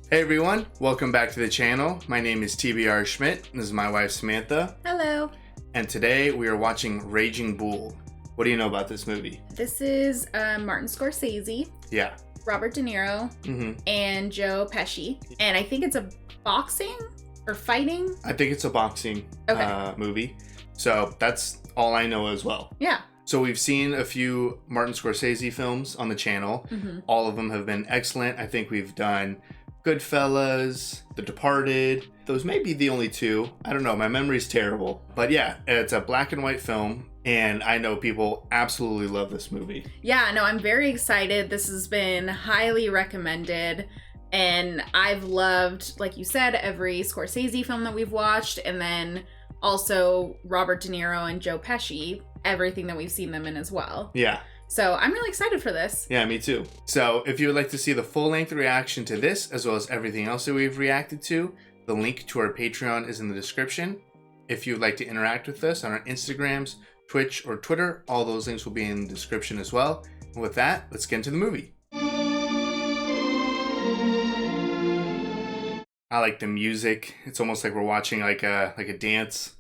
Hey everyone, welcome back to the channel. My name is TBR Schmitt, and this is my wife Samantha. Hello. And today we are watching Raging Bull. What do you know about this movie? This is Martin Scorsese, Yeah. Robert De Niro, and Joe Pesci. And I think it's a boxing or fighting. I think it's a boxing movie. So that's all I know as well. Yeah. So we've seen a few Martin Scorsese films on the channel. All of them have been excellent. I think we've done Goodfellas, The Departed. Those may be the only two. I don't know. My memory's terrible. But yeah, it's a black and white film. And I know people absolutely love this movie. Yeah, no, I'm very excited. This has been highly recommended. And I've loved, like you said, every Scorsese film that we've watched. And then also Robert De Niro and Joe Pesci, everything that we've seen them in as well. Yeah. So I'm really excited for this. Yeah, me too. So if you would like to see the full-length reaction to this, as well as everything else that we've reacted to, the link to our Patreon is in the description. If you'd like to interact with us on our Instagrams, Twitch, or Twitter, all those links will be in the description as well. And with that, let's get into the movie. I like the music. It's almost like we're watching like a dance.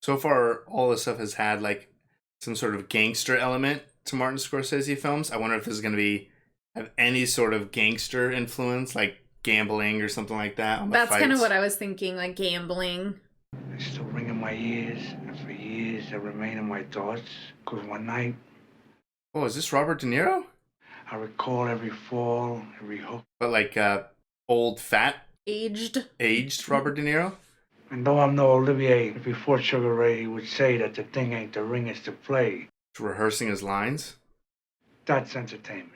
So far, all this stuff has had like some sort of gangster element to Martin Scorsese films. I wonder if this is going to have any sort of gangster influence, like gambling or something like that on the That's fights. kind of what I was thinking, like gambling. They still ring in my ears, and for years they remain in my thoughts. Cause one night, Oh, is this Robert De Niro? I recall every fall, every hook. But like old, fat, Aged. Robert De Niro? And though I'm no Olivier, before Sugar Ray would say that the thing ain't the ring, it's the play. Rehearsing his lines? That's entertainment.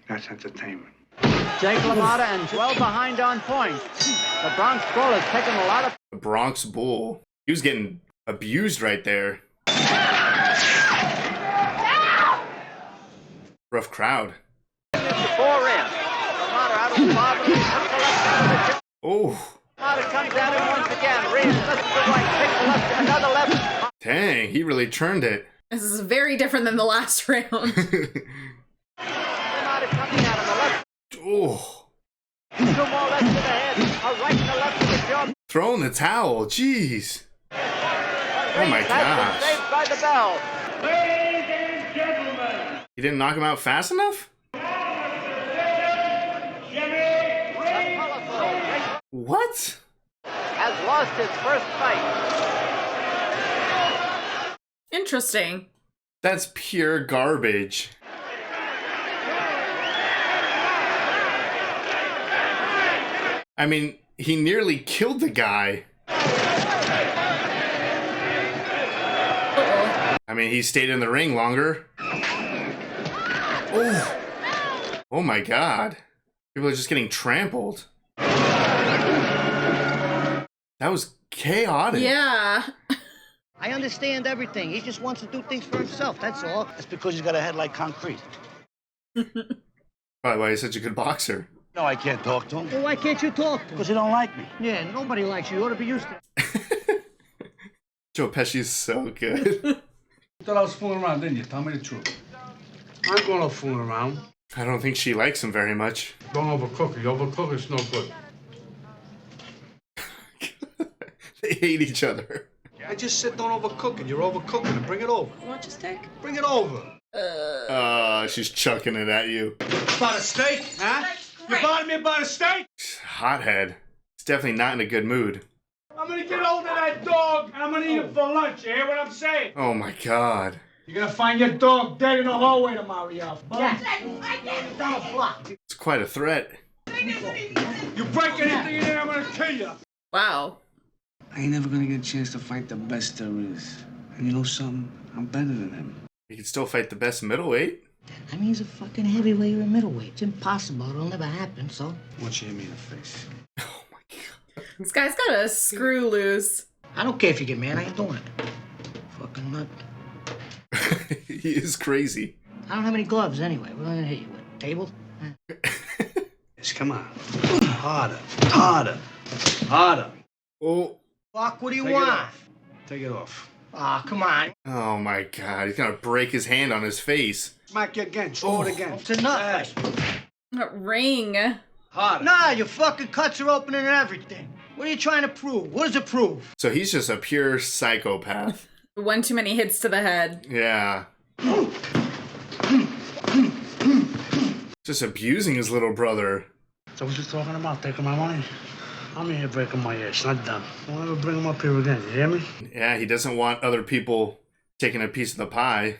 That's entertainment. Jake LaMotta and well behind on points. The Bronx Bull has taken a lot of... The Bronx Bull. He was getting abused right there. Rough crowd. Four in. LaMotta out of the bottom. Oh. LaMotta comes at him once again. Reeves left to the right. Takes the left. Another left. Dang, he really turned it. This is very different than the last round. LaMotta coming at him. The left. Oh. Two more left to the head. A right and a left to the jaw. Throwing the towel. Jeez. Oh my Reeves has gosh. been saved by the bell. Ladies and gentlemen, He didn't knock him out fast enough? What? Has lost his first fight. Interesting. That's pure garbage. I mean, he nearly killed the guy. I mean, he stayed in the ring longer. Oh. Oh my God. People are just getting trampled. That was chaotic. Yeah. I understand everything. He just wants to do things for himself, that's all. That's because he's got a head like concrete. Probably why he's such a good boxer. No, I can't talk to him. Well, why can't you talk to him? Because he don't like me. Yeah, nobody likes you. You ought to be used to it. Joe Pesci's so good. You thought I was fooling around, didn't you? Tell me the truth. I'm gonna fool around. I don't think she likes him very much. Don't overcook it. You overcook it's no good. They hate each other. I just said don't overcook it. You're overcooking it. Bring it over. You want your steak? Bring it over. She's chucking it at you. About a steak, huh? You bothering me about a steak? Hothead. He's definitely not in a good mood. I'm gonna get hold of that dog and I'm gonna eat it for lunch. You hear what I'm saying? Oh my God. You're gonna find your dog dead in the hallway tomorrow, y'all. Yeah. Down a block. It's quite a threat. You break anything in there, I'm gonna kill you. Wow. I ain't never gonna get a chance to fight the best there is. And you know something? I'm better than him. He can still fight the best middleweight. I mean, he's a fucking heavyweight or a middleweight. It's impossible. It'll never happen, so. Why don't you hit me in the face? Oh my God. This guy's got a screw loose. I don't care if you get mad. I ain't doing it. Fucking nut. He is crazy. I don't have any gloves anyway. What am I gonna hit you with? Table? Yes, come on. Harder. Harder. Harder. Oh. Fuck, what do you Take it want? off. Take it off. Ah, come on. Oh my God. He's gonna break his hand on his face. Smack you again. Throw it again. It's enough. That ring. Nah, your fucking cuts are opening and everything. What are you trying to prove? What does it prove? So he's just a pure psychopath. One too many hits to the head. Yeah. Just abusing his little brother. So what you talking about? Taking my money? I'm in here breaking my ass, not them. Don't ever bring them up here again, you hear me? Yeah, he doesn't want other people taking a piece of the pie.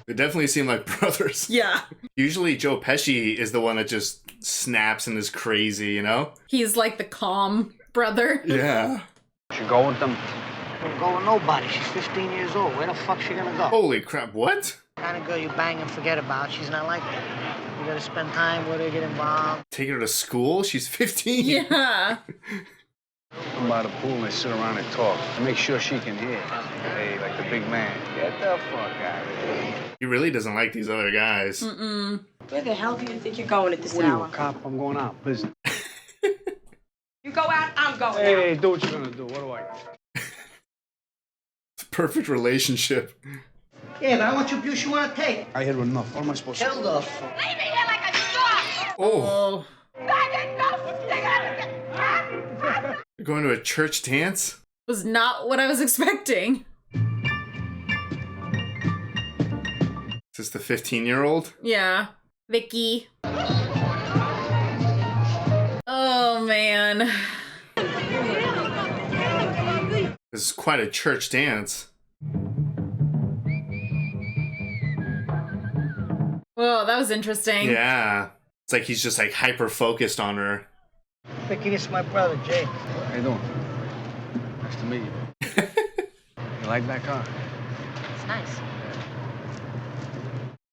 They definitely seem like brothers. Yeah. Usually Joe Pesci is the one that just snaps and is crazy, you know? He's like the calm brother. Yeah. You go with them? Don't go with nobody. She's 15 years old. Where the fuck's she gonna go? Holy crap, what? Kind of girl you bang and forget about. She's not like that. You gotta spend time with her, get involved. Take her to school? She's 15? Yeah. Come by the pool and they sit around and talk. Make sure she can hear. Hey, like the big man. Get the fuck out of here. He really doesn't like these other guys. Mm-mm. Where the hell do you think you're going at this What are you, hour? a cop? I'm going out. Business. You go out, I'm going Hey, out. do what you're gonna do. What do I got? Perfect relationship. Yeah, but how much abuse you wanna take? I hit her enough. What am I supposed to Tell do? the Leave me here like a dog! Oh, Oh. you're going to a church dance? Was not what I was expecting. Is this the 15-year-old? Yeah. Vicky. Oh, man. This is quite a church dance. Whoa, that was interesting. Yeah. It's like he's just like hyper-focused on her. Vicky, this is my brother, Jake. How you doing? Nice to meet you. You like that car? It's nice.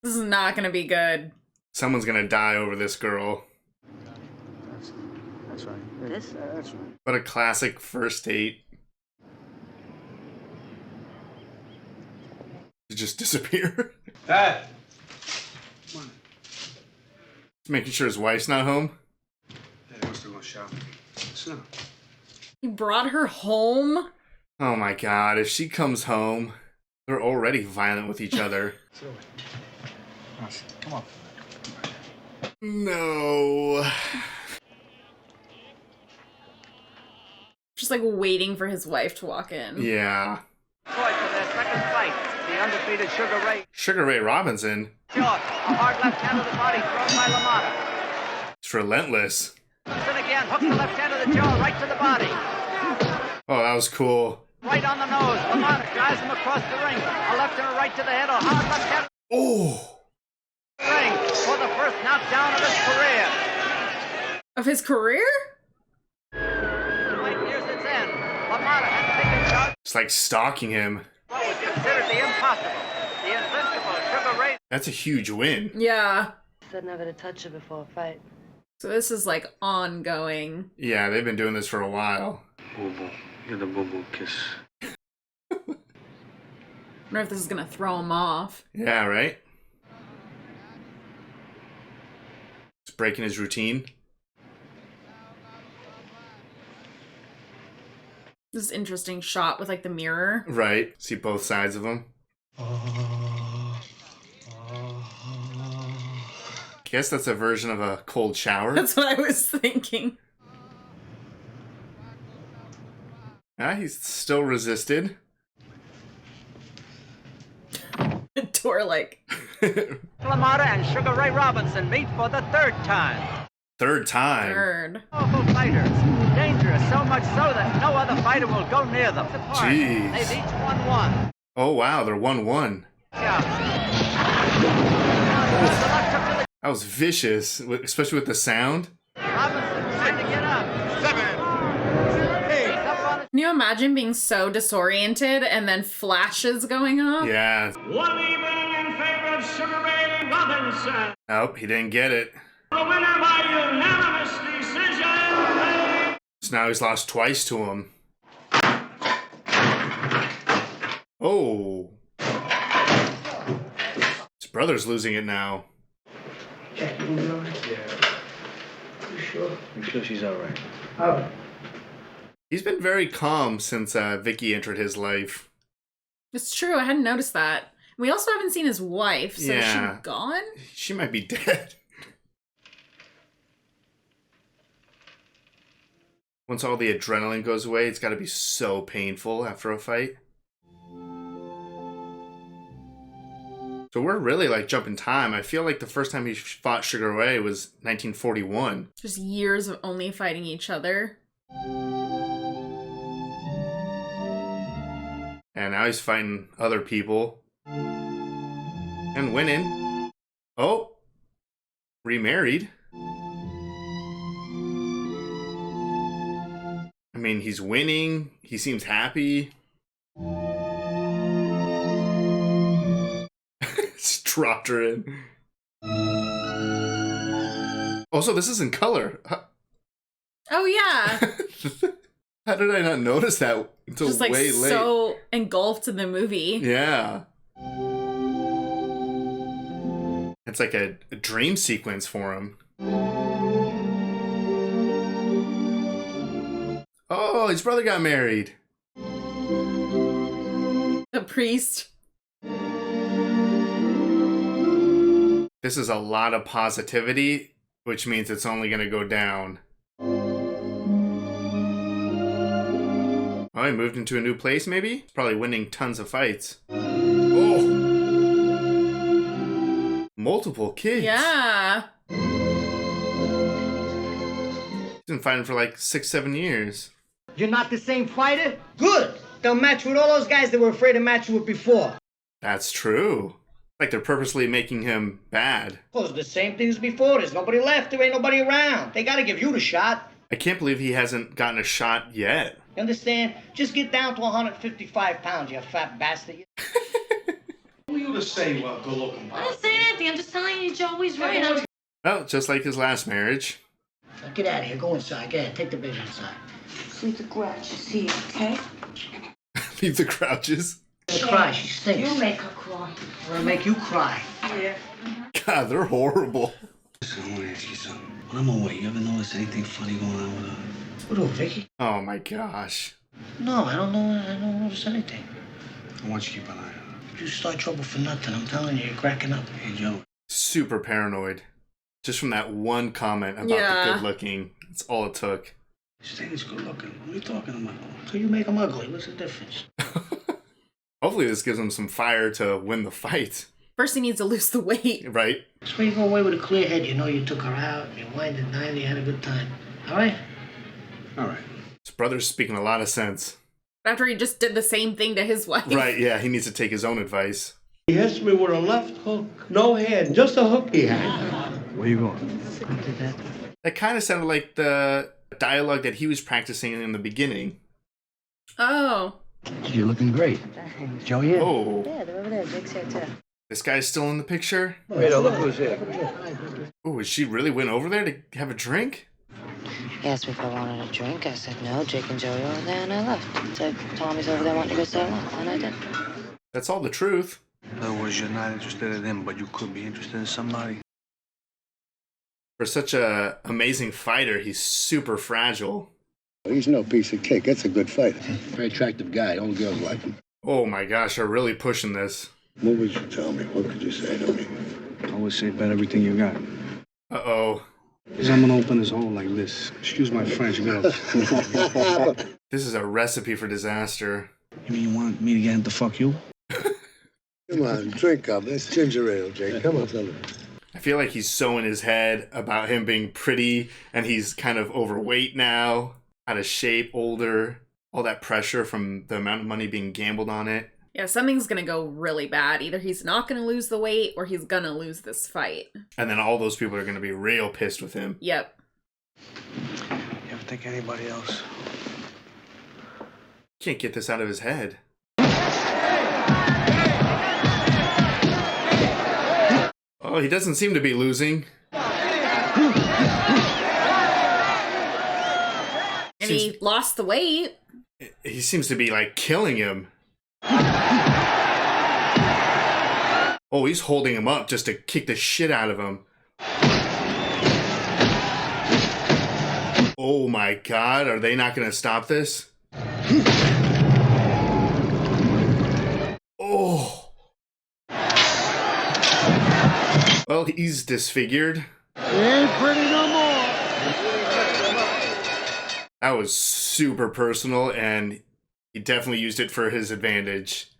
This is not gonna be good. Someone's gonna die over this girl. That's right. This? That's right. What a classic first date. To just disappear. Dad. Just making sure his wife's not home. Yeah, they must have gone shopping. So, He brought her home? Oh my god, if she comes home, they're already violent with each other. come on. No. Just like waiting for his wife to walk in. Yeah. For their second fight, the undefeated Sugar Ray Sugar Ray Robinson. Short, a hard left hand to the body thrown by LaMotta. It's relentless. Robinson again hooks the left hand of the jaw right to the body. Oh, that was cool. Right on the nose. LaMotta drives him across the ring. A left and a right to the head. A hard left hand Oh. to the ring for the first knockdown of his career. Of his career? The fight nears its end. LaMotta has taken charge. It's like stalking him. What was considered the impossible, the invincible Sugar Ray. That's a huge win. Yeah. Said never to touch her before a fight. So this is like ongoing. Yeah, they've been doing this for a while. Boo boo. Give the boo boo kiss. I wonder if this is gonna throw him off. Yeah, right? It's breaking his routine. This is interesting shot with like the mirror. Right. See both sides of him. Guess that's a version of a cold shower. That's what I was thinking. Yeah, he's still resisted. Door like. LaMotta and Sugar Ray Robinson meet for the third time. Third time. Third. Powerful fighters, dangerous so much so that no other fighter will go near them. Apart. Jeez. They've each won one. Oh, wow, they're 1-1. Yeah. That was vicious, especially with the sound. Robinson trying to get up. 7. He's up on Can you imagine being so disoriented and then flashes going off? Yeah. 1 even in favor of Sugar Ray Robinson. Nope, he didn't get it. The winner by unanimous decision. So now he's lost twice to him. Oh. His brother's losing it now. Jack, you gonna be alright? Yeah. You sure? I'm sure she's alright. He's been very calm since Vicky entered his life. It's true. I hadn't noticed that. We also haven't seen his wife, so is she gone? She might be dead. Once all the adrenaline goes away, it's got to be so painful after a fight. So we're really like jumping time. I feel like the first time he fought Sugar Ray was 1941. Just years of only fighting each other. And now he's fighting other people. And winning. Oh. Remarried. I mean, he's winning. He seems happy. Just dropped her in. Also, this is in color. Oh, yeah. How did I not notice that until just like way late? So engulfed in the movie. Yeah. It's like a dream sequence for him. Oh, his brother got married. The priest. This is a lot of positivity, which means it's only going to go down. Oh, he moved into a new place, maybe? Probably winning tons of fights. Oh! Multiple kids. Yeah. He's been fighting for like 6-7 years. You're not the same fighter? Good. They'll match you with all those guys that were afraid to match you with before. That's true. Like they're purposely making him bad. Well, it's the same thing as before. There's nobody left. There ain't nobody around. They gotta give you the shot. I can't believe he hasn't gotten a shot yet. You understand? Just get down to 155 pounds, you fat bastard. Who are you to say good looking? I didn't say anything. I'm just telling you Joey's right. Well, just like his last marriage. Now get out of here. Go inside. Go ahead. Take the baby inside. Leave the grouches here, okay? Leave the crouches. She'll cry. She stinks. You make her cry. I'm gonna make you cry. Yeah. God, they're horrible. Listen, I want to ask you something. When I'm away, you ever notice anything funny going on with her? What do, Vicky? Oh my gosh. No, I don't know. I don't notice anything. I want you to keep an eye on her. You start trouble for nothing. I'm telling you, you're cracking up. Hey, Joe. Super paranoid. Just from that one comment about the good looking. That's all it took. Stan's good looking. What are you talking about? So you make him ugly. What's the difference? Hopefully this gives him some fire to win the fight. First he needs to lose the weight. Right? That's when you go away with a clear head. You know you took her out. You wined and dined. You had a good time. All right? All right. His brother's speaking a lot of sense. After he just did the same thing to his wife. Right, yeah. He needs to take his own advice. He hits me with a left hook. No hand, just a hook he had. Where you going? That kind of sounded like the dialogue that he was practicing in the beginning. Oh. You're looking great. Joe, yeah. Oh. Yeah, they're over there. Jake's here, too. This guy's still in the picture? Wait, look who's here. Oh, she really went over there to have a drink? He asked me if I wanted a drink. I said no. Jake and Joey were over there, and I left. So Tommy's over there wanting to go say hello, and I did. That's all the truth. In other words, you're not interested in him, but you could be interested in somebody. For such a amazing fighter, he's super fragile. He's no piece of cake. That's a good fighter. Very attractive guy. All girls like him. Oh my gosh, they're really pushing this. What would you tell me? What could you say to me? I always say bet everything you got. Uh-oh. Because I'm gonna open his hole like this. Excuse my French, girls. This is a recipe for disaster. You mean you want me to get him to fuck you? Come on, drink up. That's ginger ale, Jake. Come on, fella. I feel like he's so in his head about him being pretty, and he's kind of overweight now, out of shape, older, all that pressure from the amount of money being gambled on it. Yeah, something's gonna go really bad. Either he's not gonna lose the weight or he's gonna lose this fight. And then all those people are going to be real pissed with him. Yep. You ever think anybody else? Can't get this out of his head. Oh, he doesn't seem to be losing. And he lost the weight. He seems to be, like, killing him. Oh, he's holding him up just to kick the shit out of him. Oh my god, are they not going to stop this? Oh. Well, he's disfigured. He ain't pretty no more. That was super personal, and he definitely used it for his advantage.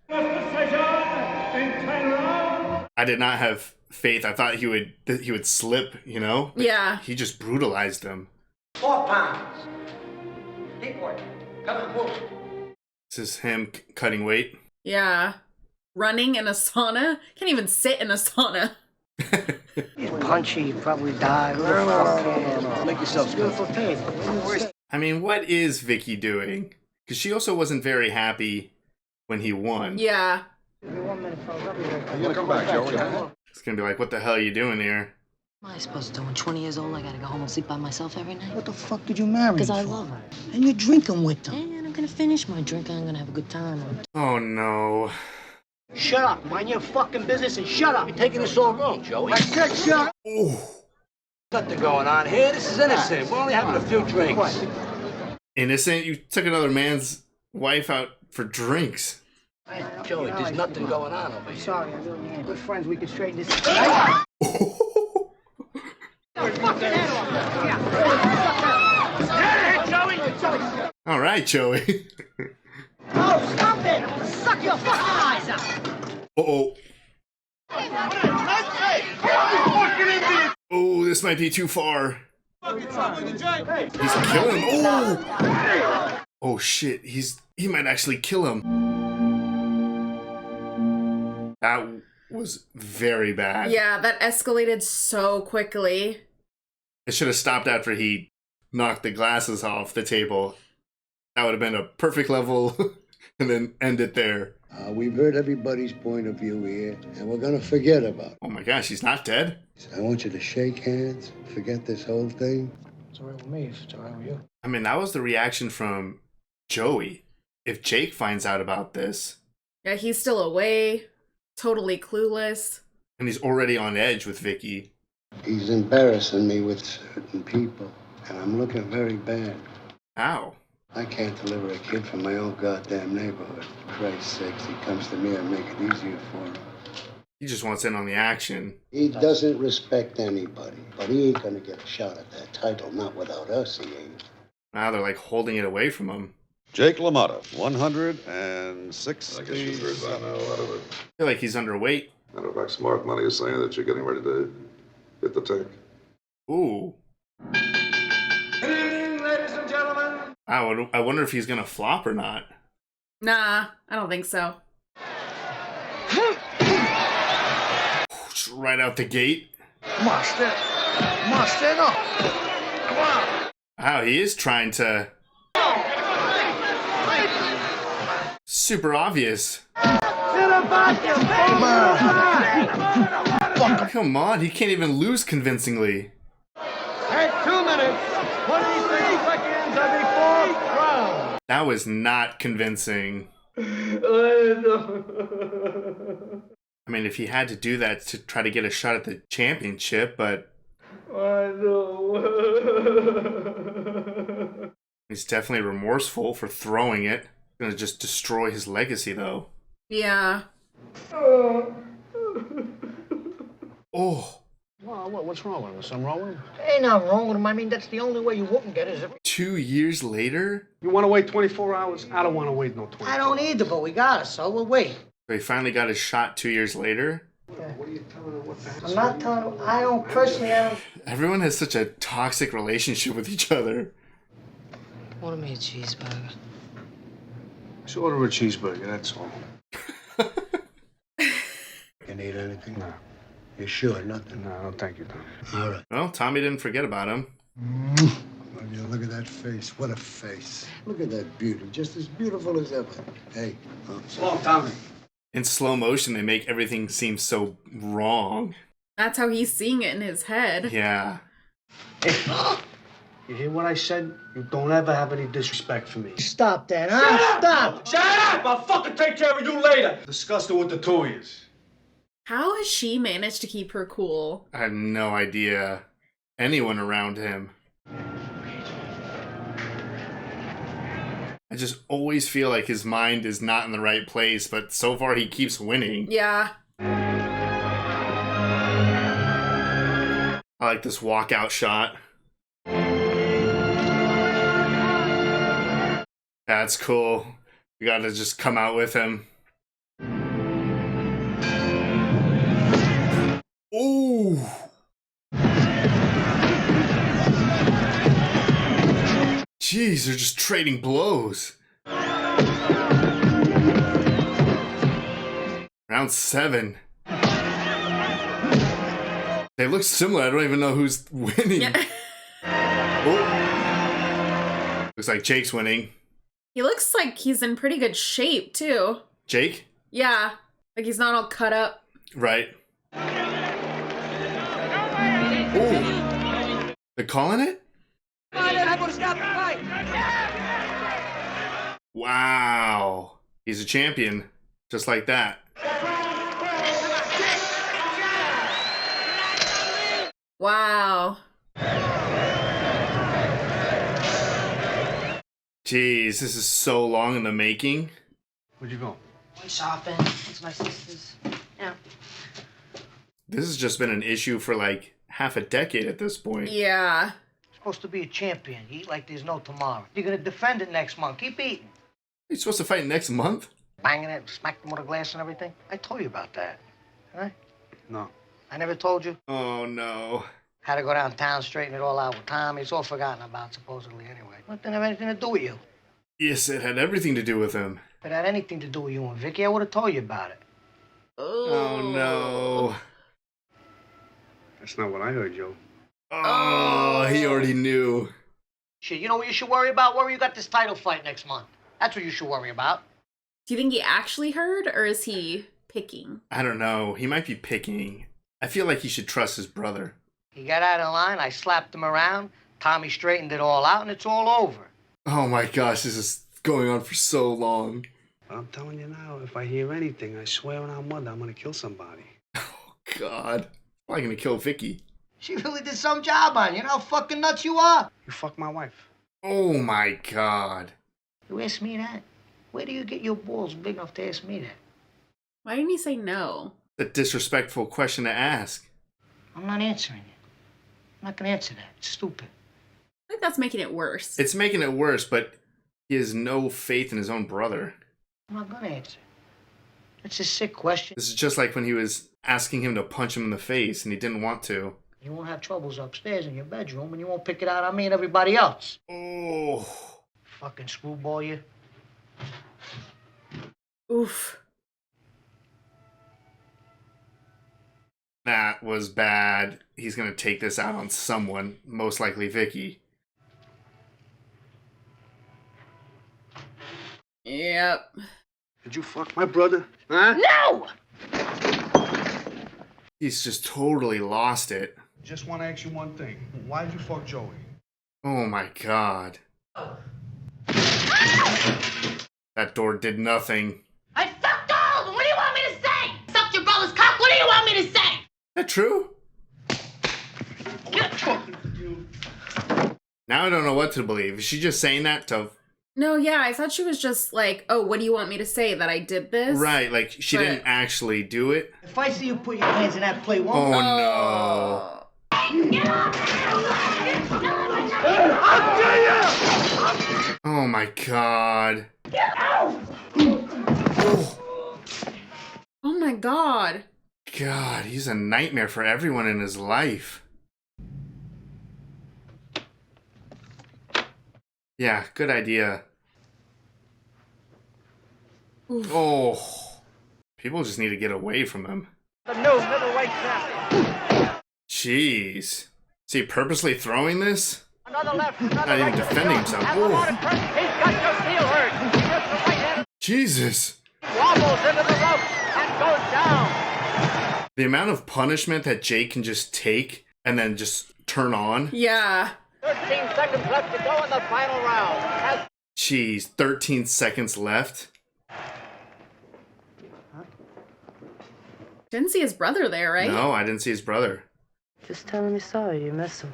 I did not have faith. I thought he would slip, you know? But Yeah. he just brutalized him. 4 pounds. Keep working. Come on, move. This is him cutting weight. Yeah. Running in a sauna? Can't even sit in a sauna. He's punchy, probably died. No. Make yourself Beautiful tape. I mean, what is Vicky doing? Because she also wasn't very happy when he won. Yeah. 1 minute, folks. I'll be right back. You gotta come back, Joey. It's gonna be like, what the hell are you doing here? What am I supposed to do? When 20 years old, I gotta go home and sleep by myself every night? What the fuck did you marry Because him I for? love her. And you're drinking with them. And I'm gonna finish my drink. I'm gonna have a good time. Oh no. Shut up. Mind your fucking business and shut up. You're taking this all wrong, Joey. I said shut up. Ooh. Nothing going on here. This is innocent. We're only having a few drinks. Innocent? You took another man's wife out for drinks. Joey, there's nothing going on over here. Sorry, I really am. Good friends, we can straighten this out. All right, Joey. Oh, stop it! Suck your fucking eyes out! Uh-oh. Oh, this might be too far. He's killing him. Oh! Oh shit, he might actually kill him. That was very bad. Yeah, that escalated so quickly. It should have stopped after he knocked the glasses off the table. That would have been a perfect level, and then end it there. We've heard everybody's point of view here, and we're gonna forget about it. Oh my gosh, he's not dead? I want you to shake hands, forget this whole thing. It's all right with me if it's all right with you. I mean, that was the reaction from Joey. If Jake finds out about this, Yeah, he's still away, totally clueless. and he's already on edge with Vicky. He's embarrassing me with certain people, and I'm looking very bad. Ow. I can't deliver a kid from my own goddamn neighborhood. For Christ's sakes, he comes to me and make it easier for him. He just wants in on the action. He doesn't respect anybody, but he ain't gonna get a shot at that title, not without us, he ain't. Now they're like holding it away from him. Jake LaMotta, 106. I guess you heard that now out of it. I feel like he's underweight. Matter of fact, smart money is saying that you're getting ready to hit the tank. Ooh. Good evening, ladies and gentlemen. I wonder if he's gonna flop or not. Nah, I don't think so. Just right out the gate. Come on, stand up. Come on. Wow, he is trying to. Super obvious. Come on, he can't even lose convincingly. At 2 minutes, 26 seconds of the 4th round. That was not convincing. I mean, if he had to do that to try to get a shot at the championship, but he's definitely remorseful for throwing it. Gonna just destroy his legacy, though. Yeah. Oh. Well, what's wrong with him? Something wrong with him? Ain't nothing wrong with him. I mean, that's the only way you wouldn't get is if... 2 years later? You want to wait 24 hours? I don't want to wait no 24 I don't either, but we got it, so we'll wait. So he finally got his shot 2 years later? What are you telling him? What the heck? I'm not telling him. I don't personally. Everyone has such a toxic relationship with each other. Order me a cheeseburger. Just order a cheeseburger, that's all. You need anything? No. You sure? Nothing? No, thank you, Tom. All right. Well, Tommy didn't forget about him. Well, you look at that face. What a face. Look at that beauty. Just as beautiful as ever. Hey. Slow, Tommy. In slow motion, they make everything seem so wrong. That's how he's seeing it in his head. Yeah. Hey, you hear what I said? You don't ever have any disrespect for me. Stop that, huh? Stop! Shut up! I'll fucking take care of you later. Discuss it with the two of yous. How has she managed to keep her cool? I have no idea. Anyone around him. I just always feel like his mind is not in the right place, but so far he keeps winning. Yeah. I like this walkout shot. That's cool. You gotta just come out with him. Ooh. Jeez, they're just trading blows. Round 7. They look similar. I don't even know who's winning. Yeah. Oh. Looks like Jake's winning. He looks like he's in pretty good shape, too. Jake? Yeah. Like he's not all cut up. Right. Ooh. They're calling it? Wow. He's a champion. Just like that. Wow. Jeez, this is so long in the making. Where'd you go? Went shopping. It's my sister's. Yeah. This has just been an issue for like half a decade at this point. Yeah. Supposed to be a champion. You eat like there's no tomorrow. You're gonna defend it next month. Keep eating. You're supposed to fight next month? Banging it, smacked him with a glass and everything. I told you about that. Huh? No. I never told you. Oh no. Had to go downtown, straighten it all out with Tommy. It's all forgotten about, supposedly, anyway. What didn't have anything to do with you? Yes, it had everything to do with him. If it had anything to do with you and Vicky, I would have told you about it. Oh no. That's not what I heard, Joe. Oh, he already knew. Shit, you know what you should worry about? Worry you got this title fight next month. That's what you should worry about. Do you think he actually heard, or is he picking? I don't know. He might be picking. I feel like he should trust his brother. He got out of line, I slapped him around, Tommy straightened it all out, and it's all over. Oh my gosh, this is going on for so long. I'm telling you now, if I hear anything, I swear on our mother, I'm gonna kill somebody. Oh God. Probably gonna kill Vicky. She really did some job on you. You know how fucking nuts you are? You fuck my wife. Oh my God. You ask me that? Where do you get your balls big enough to ask me that? Why didn't he say no? A disrespectful question to ask. I'm not answering it. I'm not gonna answer that. It's stupid. I think that's making it worse. It's making it worse, but he has no faith in his own brother. I'm not gonna answer. It's a sick question. This is just like when he was asking him to punch him in the face and he didn't want to. You won't have troubles upstairs in your bedroom, and you won't pick it out on me and everybody else. Oh. Fucking screwball you. Oof. That was bad. He's gonna take this out on someone, most likely Vicky. Yep. Did you fuck my brother? Huh? No! He's just totally lost it. Just want to ask you one thing. Why'd you fuck Joey? Oh my God. That door did nothing. I fucked all of them. What do you want me to say? Sucked your brother's cock. What do you want me to say? Is that true? Now I don't know what to believe. Is she just saying that to... No, yeah, I thought she was just like, oh, what do you want me to say? That I did this? Right, like she didn't actually do it. If I see you put your hands in that plate one Oh more... no. Oh my God. Oh my God. God, he's a nightmare for everyone in his life. Yeah, good idea. Oof. Oh. People just need to get away from him. The new middleweight champion. Jeez. Is he purposely throwing this? Another left, another Not even right. defending himself. And Oh. Lamont Chris, he's got your heel hurt. He gets the right hand, Jesus. wobbles into the rope, and goes down. The amount of punishment that Jake can just take and then just turn on. Yeah. 13 seconds left to go in the final round. Jeez, 13 seconds left. Didn't see his brother there, right? No, I didn't see his brother. Just tell him you're sorry you miss him.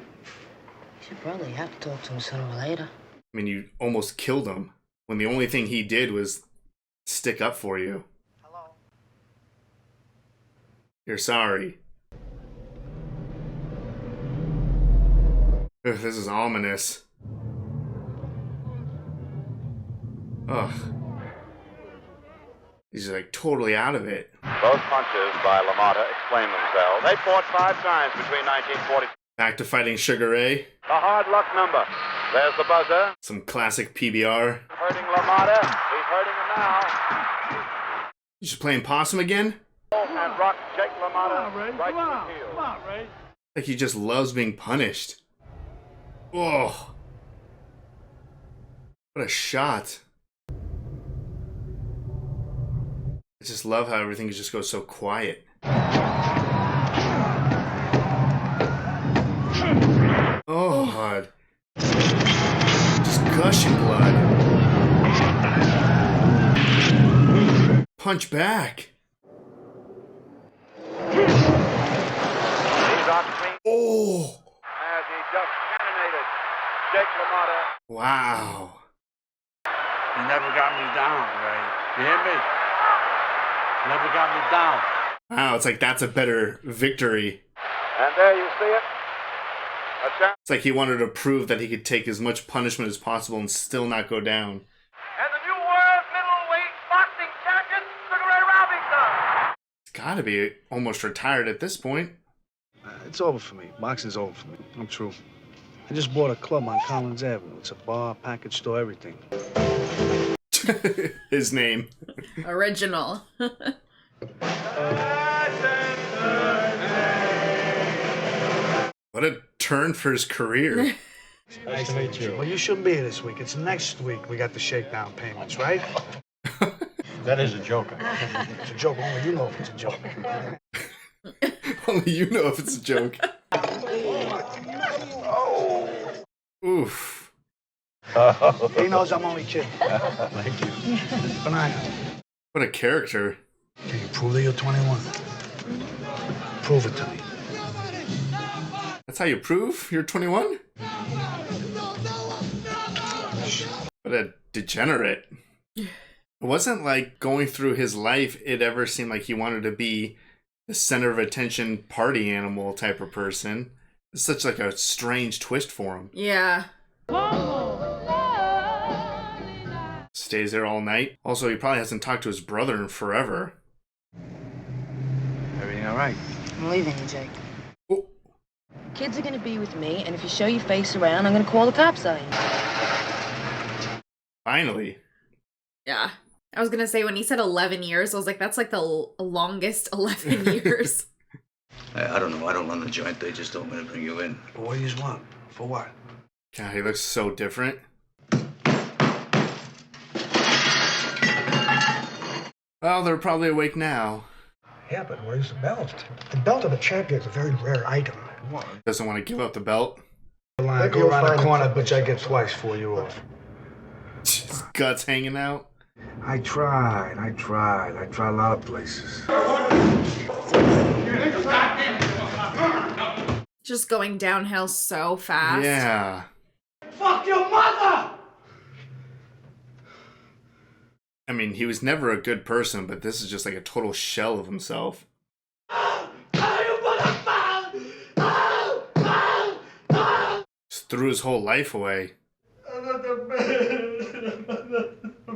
He's your brother. You have to talk to him sooner or later. I mean, you almost killed him when the only thing he did was stick up for you. Hello? You're sorry. Ugh, this is ominous. Ugh. He's like totally out of it. Both punches by LaMotta explain themselves. They fought 5 times between 1940. Back to fighting Sugar Ray. The hard luck number. There's the buzzer. Some classic PBR. Hurting LaMotta. He's hurting him now. You just playing possum again? And rock Jake LaMotta right to the heel. Come on, Ray. Like he just loves being punished. Oh. What a shot. I just love how everything just goes so quiet. Oh, God. Just gushing blood. Punch back. Oh. As he just cannonaded Jake LaMotta. Wow. You never got me down, Ray. You hear me? Never got me down. Wow, it's like that's a better victory. And there you see it. It's like he wanted to prove that he could take as much punishment as possible and still not go down. And the new world middleweight boxing champion, Sugar Ray Robinson. He's got to be almost retired at this point. It's over for me. Boxing's over for me. I'm through. I just bought a club on Collins Avenue. It's a bar, package store, everything. His name. Original. What a turn for his career. Nice to meet you. Well, you shouldn't be here this week. It's next week we got the shakedown payments, right? That is a joke. It's a joke. Only you know if it's a joke. Only you know if it's a joke. Oof. He knows I'm only kidding. Thank you. Benign. What a character. Can you prove that you're 21? Prove it to me. That's how you prove you're 21? What a degenerate. It wasn't like going through his life, it ever seemed like he wanted to be the center of attention party animal type of person. It's such like a strange twist for him. Yeah. Stays there all night. Also, he probably hasn't talked to his brother in forever. Everything all right? I'm leaving you, Jake. Oh. Kids are gonna be with me, and if you show your face around, I'm gonna call the cops on you. Finally. Yeah. I was gonna say, when he said 11 years, I was like, that's like the longest 11 years. I don't know. I don't run the joint. They just told me to bring you in. But what do you want? For what? God, he looks so different. Well, they're probably awake now. Yeah, but where's the belt? The belt of a champion is a very rare item. Doesn't want to give up the belt. Go around the corner, bitch. I get twice for you off. His guts hanging out. I tried a lot of places. Just going downhill so fast. Yeah. Fuck your mother! I mean, he was never a good person, but this is just like a total shell of himself. Just threw his whole life away. I'm not the man. I'm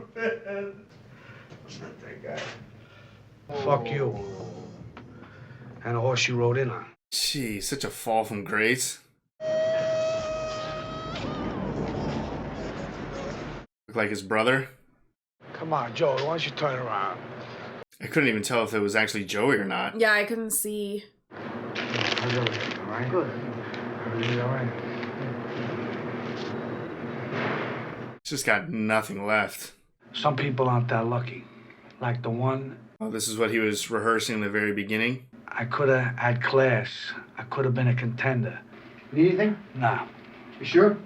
not that guy. Fuck you. And the horse you rode in on. Gee, such a fall from grace. Look like his brother. Come on, Joe, why don't you turn around? I couldn't even tell if it was actually Joey or not. Yeah, I couldn't see. How's everything, all right? Good. Everything's all right? He's just got nothing left. Some people aren't that lucky. Like the one... Oh, this is what he was rehearsing in the very beginning? I could have had class. I could have been a contender. Need anything? Nah. You sure?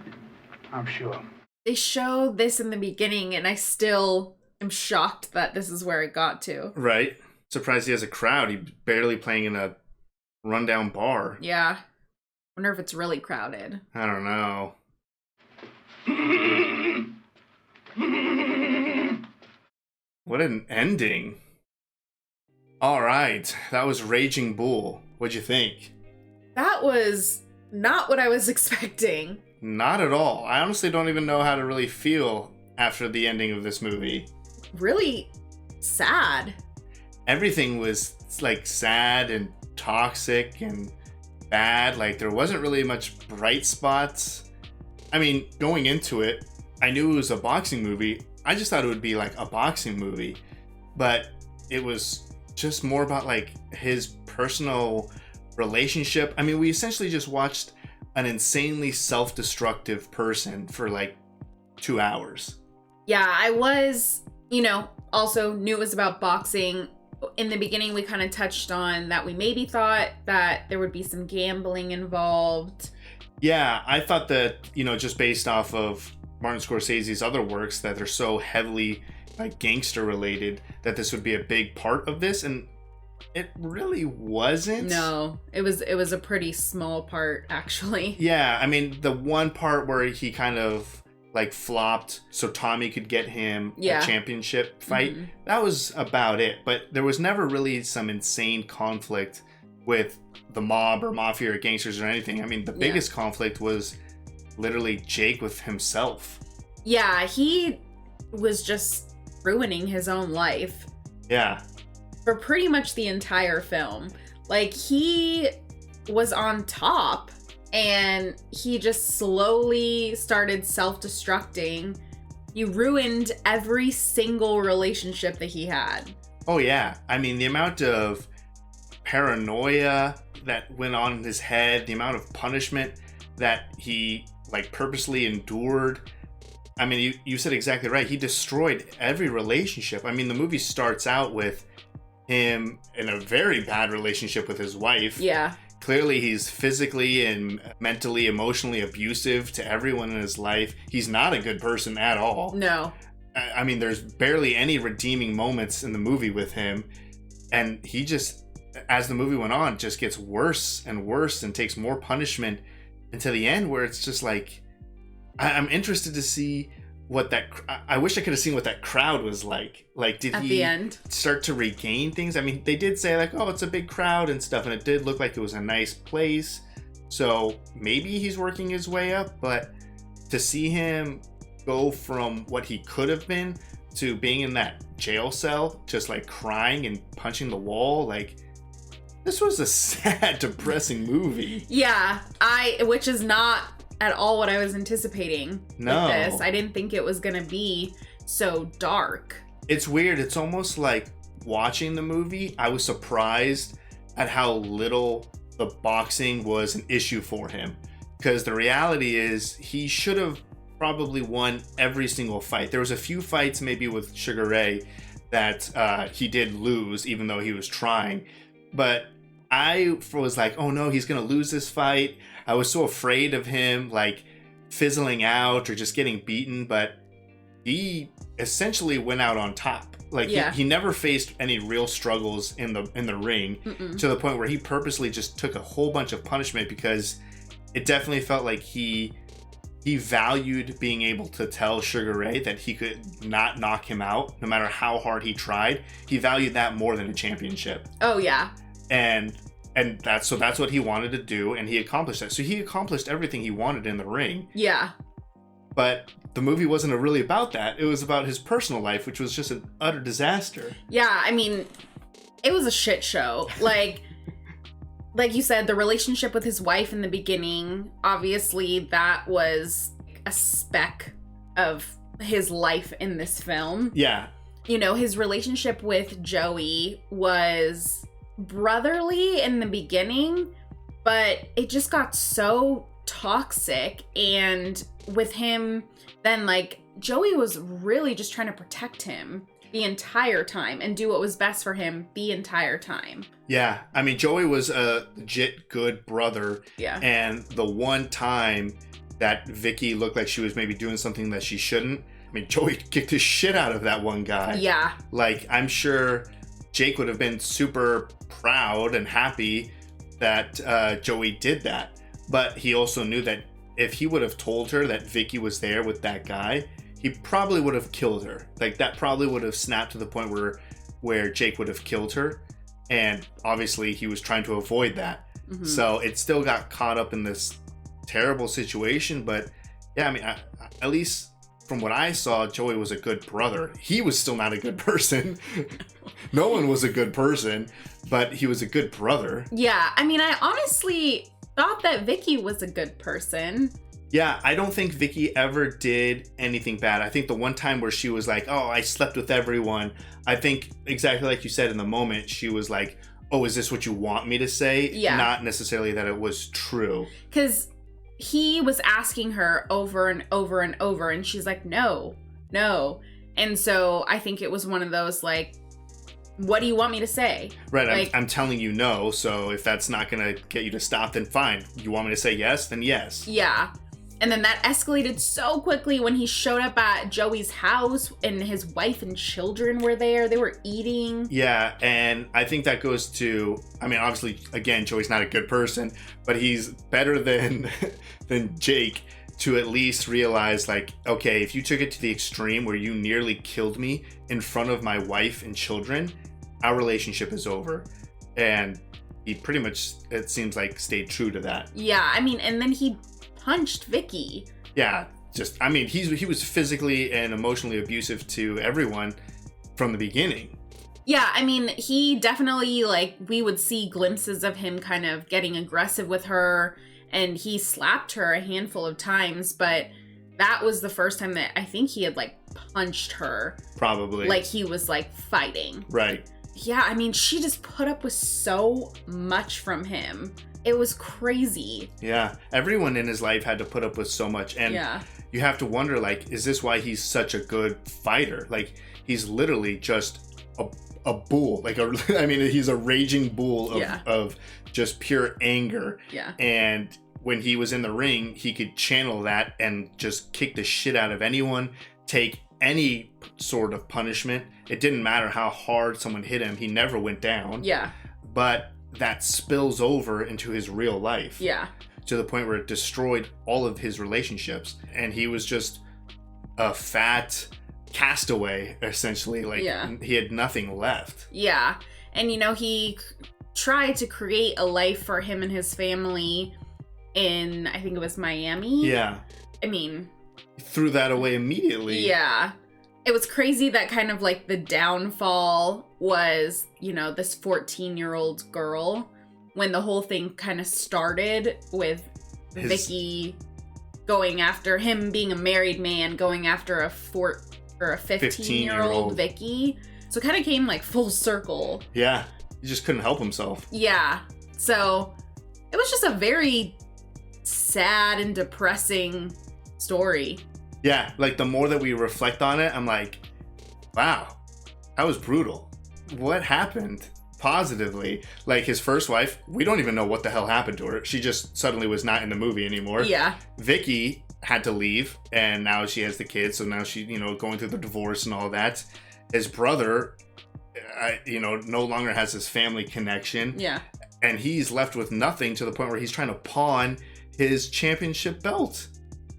I'm sure. They show this in the beginning, and I still am shocked that this is where it got to. Right. Surprised he has a crowd. He's barely playing in a rundown bar. Yeah. Wonder if it's really crowded. I don't know. What an ending. All right. That was Raging Bull. What'd you think? That was not what I was expecting. Not at all. I honestly don't even know how to really feel after the ending of this movie. Really sad. Everything was like sad and toxic and bad. Like there wasn't really much bright spots. I mean, going into it, I knew it was a boxing movie. I just thought it would be like a boxing movie, but it was just more about like his personal relationship. I mean, we essentially just watched an insanely self-destructive person for like 2 hours. Yeah, I was, also knew it was about boxing. In the beginning, we kind of touched on that we maybe thought that there would be some gambling involved. Yeah, I thought that, just based off of Martin Scorsese's other works that they're so heavily like gangster related, that this would be a big part of this, and it really wasn't. No, it was a pretty small part, actually. Yeah, I mean, the one part where he kind of like flopped so Tommy could get him a championship fight, that was about it. But there was never really some insane conflict with the mob or mafia or gangsters or anything. I mean, the biggest conflict was literally Jake with himself. Yeah, he was just ruining his own life. Yeah. For pretty much the entire film. Like, he was on top and he just slowly started self-destructing. You ruined every single relationship that he had. Oh yeah. I mean, the amount of paranoia that went on in his head, the amount of punishment that he like purposely endured. I mean, you said exactly right. He destroyed every relationship. I mean, the movie starts out with him in a very bad relationship with his wife. Yeah. Clearly, he's physically and mentally, emotionally abusive to everyone in his life. He's not a good person at all. No. I mean, there's barely any redeeming moments in the movie with him. And he just, as the movie went on, just gets worse and worse and takes more punishment until the end, where it's just like, I'm interested to see what that, I wish I could have seen what that crowd was like. Like, did at he the end start to regain things? I mean, they did say like, oh, it's a big crowd and stuff, and it did look like it was a nice place. So maybe he's working his way up, but to see him go from what he could have been to being in that jail cell, just like crying and punching the wall, like, this was a sad, depressing movie. Yeah, which is not at all what I was anticipating with this. I didn't think it was gonna be so dark. It's weird. It's almost like watching the movie, I was surprised at how little the boxing was an issue for him. Because the reality is, he should have probably won every single fight. There was a few fights maybe with Sugar Ray that he did lose, even though he was trying. But I was like, oh no, he's gonna lose this fight. I was so afraid of him like fizzling out or just getting beaten, but he essentially went out on top. Like he never faced any real struggles in the ring. To the point where he purposely just took a whole bunch of punishment, because it definitely felt like he valued being able to tell Sugar Ray that he could not knock him out no matter how hard he tried. He valued that more than a championship. Oh yeah. And that's what he wanted to do, and he accomplished that. So he accomplished everything he wanted in the ring. Yeah. But the movie wasn't really about that. It was about his personal life, which was just an utter disaster. Yeah, I mean, it was a shit show. Like you said, the relationship with his wife in the beginning, obviously that was a speck of his life in this film. Yeah. His relationship with Joey was brotherly in the beginning, but it just got so toxic. And with him, then like Joey was really just trying to protect him the entire time and do what was best for him the entire time. Yeah, I mean, Joey was a legit good brother. Yeah. And the one time that Vicky looked like she was maybe doing something that she shouldn't, I mean, Joey kicked the shit out of that one guy. Yeah. Like, I'm sure Jake would have been super proud and happy that Joey did that. But he also knew that if he would have told her that Vicky was there with that guy, he probably would have killed her. Like, that probably would have snapped to the point where Jake would have killed her. And obviously he was trying to avoid that. Mm-hmm. So it still got caught up in this terrible situation. But yeah, I mean, at least from what I saw, Joey was a good brother. He was still not a good person. No one was a good person, but he was a good brother. Yeah, I mean, I honestly thought that Vicky was a good person. Yeah, I don't think Vicky ever did anything bad. I think the one time where she was like, oh, I slept with everyone, I think exactly like you said in the moment, she was like, oh, is this what you want me to say? Yeah. Not necessarily that it was true. Because he was asking her over and over and over, and she's like, no. And so I think it was one of those, like, what do you want me to say? Right, like, I'm telling you no, so if that's not going to get you to stop, then fine. You want me to say yes? Then yes. Yeah. And then that escalated so quickly when he showed up at Joey's house and his wife and children were there. They were eating. Yeah, and I think that goes to, I mean, obviously, again, Joey's not a good person, but he's better than Jake to at least realize, like, okay, if you took it to the extreme where you nearly killed me in front of my wife and children, our relationship is over. And he pretty much, it seems like, stayed true to that. Yeah, I mean, and then he punched Vicky. Yeah, just, I mean, he was physically and emotionally abusive to everyone from the beginning. Yeah, I mean, he definitely, like, we would see glimpses of him kind of getting aggressive with her, and he slapped her a handful of times, but that was the first time that I think he had, like, punched her. Probably. Like, he was, like, fighting. Right. Yeah, I mean, she just put up with so much from him. It was crazy. Yeah, everyone in his life had to put up with so much, and you have to wonder, like, is this why he's such a good fighter? Like, he's literally just a bull. Like, I mean, he's a raging bull of just pure anger. Yeah. And when he was in the ring, he could channel that and just kick the shit out of anyone, take any sort of punishment. It didn't matter how hard someone hit him. He never went down. Yeah. But that spills over into his real life. Yeah. To the point where it destroyed all of his relationships. And he was just a fat castaway, essentially. Like, he had nothing left. Yeah. And, you know, he tried to create a life for him and his family in, I think it was Miami. Yeah. I mean, he threw that away immediately. Yeah. It was crazy that kind of like the downfall was, you know, this 14-year-old girl, when the whole thing kind of started with Vicky going after him being a married man, going after a 15-year-old Vicky. So it kind of came like full circle. Yeah. He just couldn't help himself. Yeah. So it was just a very sad and depressing story. Yeah, like the more that we reflect on it, I'm like, wow, that was brutal. What happened positively? Like, his first wife, we don't even know what the hell happened to her. She just suddenly was not in the movie anymore. Yeah. Vicky had to leave, and now she has the kids, so now she, you know, going through the divorce and all that. His brother, you know, no longer has his family connection. Yeah. And he's left with nothing, to the point where he's trying to pawn his championship belt.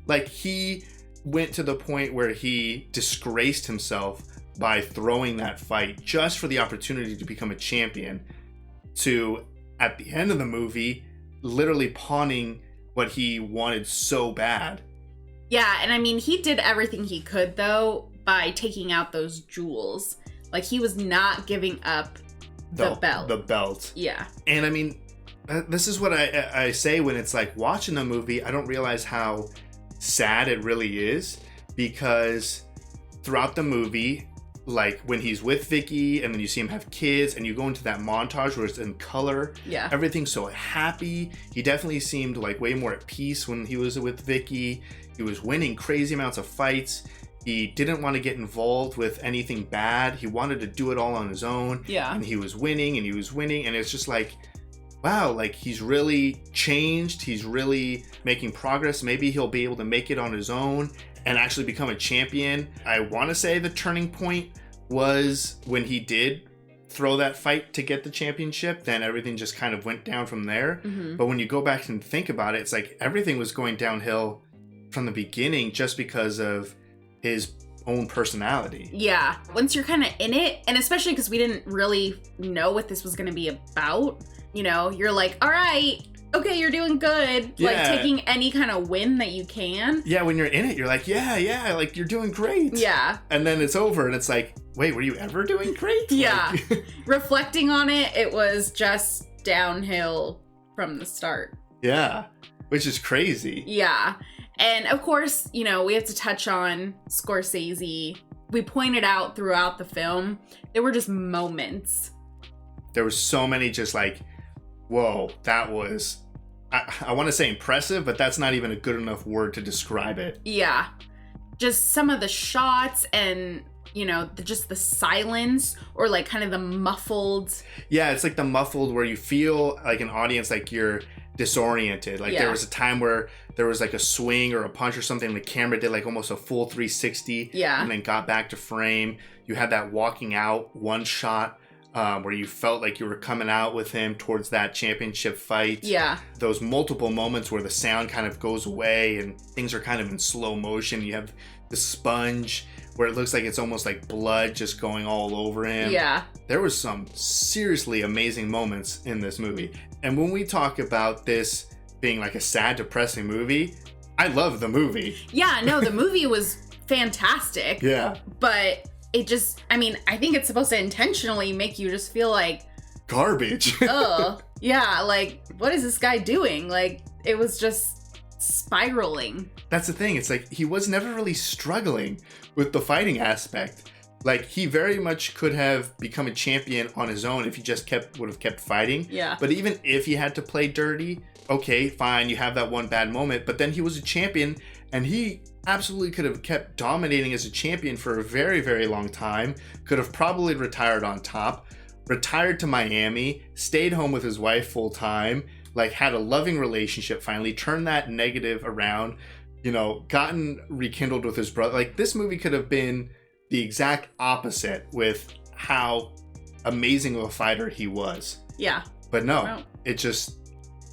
Like, he went to the point where he disgraced himself by throwing that fight just for the opportunity to become a champion, to, at the end of the movie, literally pawning what he wanted so bad. Yeah, and I mean, he did everything he could, though, by taking out those jewels. Like, he was not giving up the belt. The belt. Yeah. And I mean, this is what I say when it's like, watching the movie, I don't realize how sad it really is, because throughout the movie, like when he's with Vicky and then you see him have kids and you go into that montage where it's in color, everything's so happy. He definitely seemed like way more at peace when he was with Vicky. He was winning crazy amounts of fights. He didn't want to get involved with anything bad. He wanted to do it all on his own. Yeah. And he was winning and he was winning, and it's just like, wow, like, he's really changed. He's really making progress. Maybe he'll be able to make it on his own and actually become a champion. I want to say the turning point was when he did throw that fight to get the championship. Then everything just kind of went down from there. Mm-hmm. But when you go back and think about it, it's like everything was going downhill from the beginning just because of his own personality. Yeah. Once you're kind of in it, and especially because we didn't really know what this was going to be about, you know, you're like, all right, okay, you're doing good. Yeah. Like taking any kind of win that you can. Yeah, when you're in it, you're like, yeah, like you're doing great. Yeah. And then it's over and it's like, wait, were you ever doing great? Yeah. Like, Reflecting on it, it was just downhill from the start. yeah, which is crazy. Yeah. And of course, you know, we have to touch on Scorsese. We pointed out throughout the film, there were just moments. There was so many just like, whoa, that was, I want to say impressive, but that's not even a good enough word to describe it. Yeah. Just some of the shots and, you know, just the silence or like kind of the muffled. Yeah, it's like the muffled where you feel like an audience like you're disoriented. Like there was a time where there was like a swing or a punch or something, the camera did like almost a full 360 and then got back to frame. You had that walking out one shot where you felt like you were coming out with him towards that championship fight. Yeah. Those multiple moments where the sound kind of goes away and things are kind of in slow motion. You have the sponge where it looks like it's almost like blood just going all over him. Yeah. There was some seriously amazing moments in this movie. And when we talk about this being like a sad, depressing movie, I love the movie. Yeah, no, the movie was fantastic. Yeah. But it just, I mean, I think it's supposed to intentionally make you just feel like garbage. ugh. Yeah, like, what is this guy doing? Like, it was just spiraling. That's the thing. It's like he was never really struggling with the fighting aspect. Like, he very much could have become a champion on his own if he just would have kept fighting. Yeah. But even if he had to play dirty, okay, fine, you have that one bad moment. But then he was a champion, and he absolutely could have kept dominating as a champion for a very, very long time. Could have probably retired on top, retired to Miami, stayed home with his wife full time, like had a loving relationship finally, turned that negative around, you know, gotten rekindled with his brother. Like, this movie could have been the exact opposite with how amazing of a fighter he was. Yeah. But no, it just,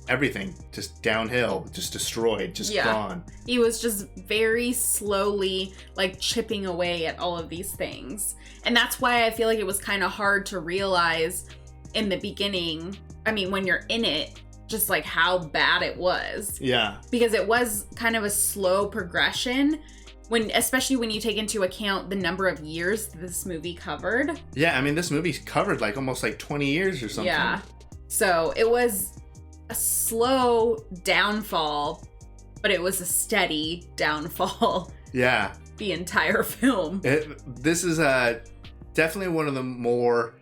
everything just downhill, just destroyed, just gone. He was just very slowly like chipping away at all of these things. And that's why I feel like it was kind of hard to realize in the beginning, I mean, when you're in it, just like how bad it was. Yeah. Because it was kind of a slow progression. Especially when you take into account the number of years this movie covered. Yeah, I mean, this movie's covered like almost like 20 years or something. Yeah. So it was a slow downfall, but it was a steady downfall. Yeah. The entire film. This is definitely one of the more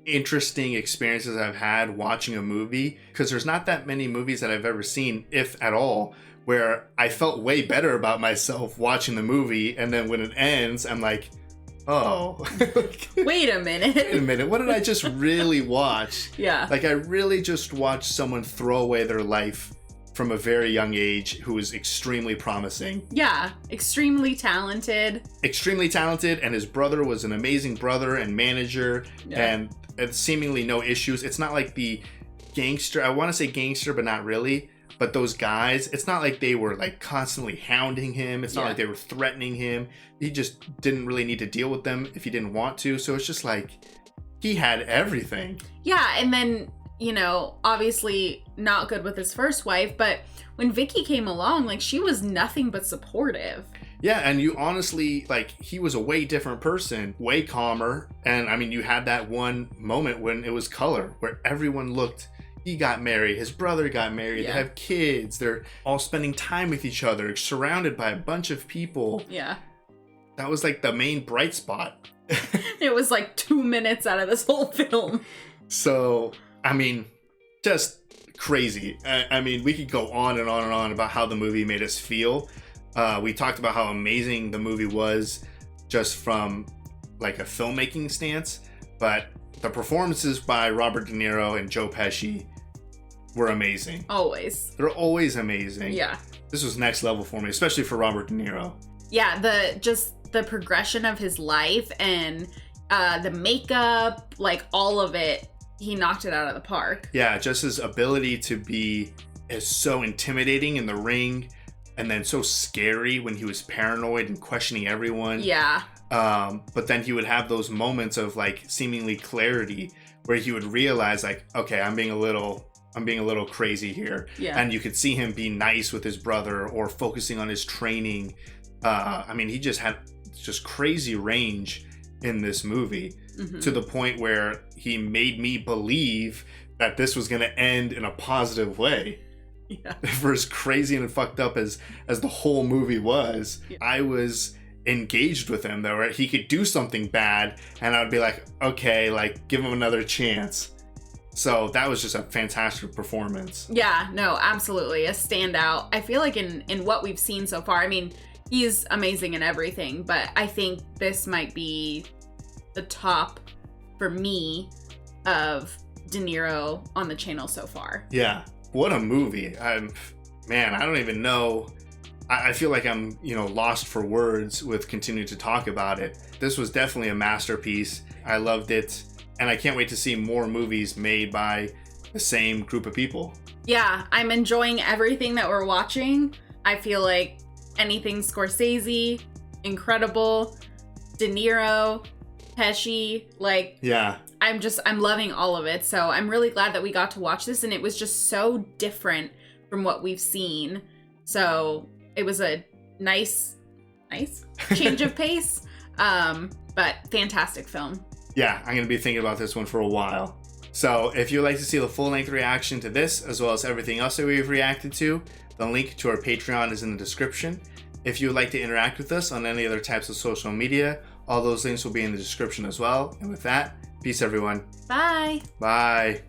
interesting experiences I've had watching a movie, because there's not that many movies that I've ever seen, if at all, where I felt way better about myself watching the movie, and then when it ends, I'm like, oh. Wait a minute. What did I just really watch? Yeah. Like, I really just watched someone throw away their life from a very young age who was extremely promising. Yeah, extremely talented. Extremely talented, and his brother was an amazing brother and manager, and seemingly no issues. It's not like the gangster, I want to say gangster, but not really. But those guys, it's not like they were like constantly hounding him. It's not like they were threatening him. He just didn't really need to deal with them if he didn't want to. So it's just like, he had everything. Yeah, and then, you know, obviously not good with his first wife, but when Vicky came along, like, she was nothing but supportive. Yeah, and you honestly, like, he was a way different person, way calmer. And I mean, you had that one moment when it was color, where everyone looked, he got married, his brother got married, they have kids, they're all spending time with each other, surrounded by a bunch of people. Yeah. That was like the main bright spot. It was like 2 minutes out of this whole film. So, I mean, just crazy. I mean, we could go on and on and on about how the movie made us feel. We talked about how amazing the movie was just from like a filmmaking stance, but the performances by Robert De Niro and Joe Pesci were amazing. Always. They're always amazing. Yeah. This was next level for me, especially for Robert De Niro. Yeah, the progression of his life and the makeup, like all of it, he knocked it out of the park. Yeah, just his ability to be so intimidating in the ring, and then so scary when he was paranoid and questioning everyone. Yeah. But then he would have those moments of like seemingly clarity where he would realize like, okay, I'm being a little crazy here. Yeah. And you could see him be nice with his brother or focusing on his training. I mean, he just had just crazy range in this movie to the point where he made me believe that this was going to end in a positive way. Yeah. For as crazy and fucked up as the whole movie was, I was engaged with him though, right? He could do something bad and I would be like, okay, like give him another chance. So that was just a fantastic performance. Yeah, no, absolutely. A standout. I feel like in what we've seen so far, I mean, he's amazing in everything, but I think this might be the top for me of De Niro on the channel so far. Yeah. What a movie. Man, I don't even know. I feel like I'm, lost for words with continuing to talk about it. This was definitely a masterpiece. I loved it. And I can't wait to see more movies made by the same group of people. Yeah, I'm enjoying everything that we're watching. I feel like anything Scorsese, incredible, De Niro, Pesci, like... Yeah. I'm loving all of it. So I'm really glad that we got to watch this, and it was just so different from what we've seen. So it was a nice change of pace, but fantastic film. Yeah, I'm going to be thinking about this one for a while. So if you'd like to see the full-length reaction to this, as well as everything else that we've reacted to, the link to our Patreon is in the description. If you would like to interact with us on any other types of social media, all those links will be in the description as well. And with that, peace everyone. Bye. Bye.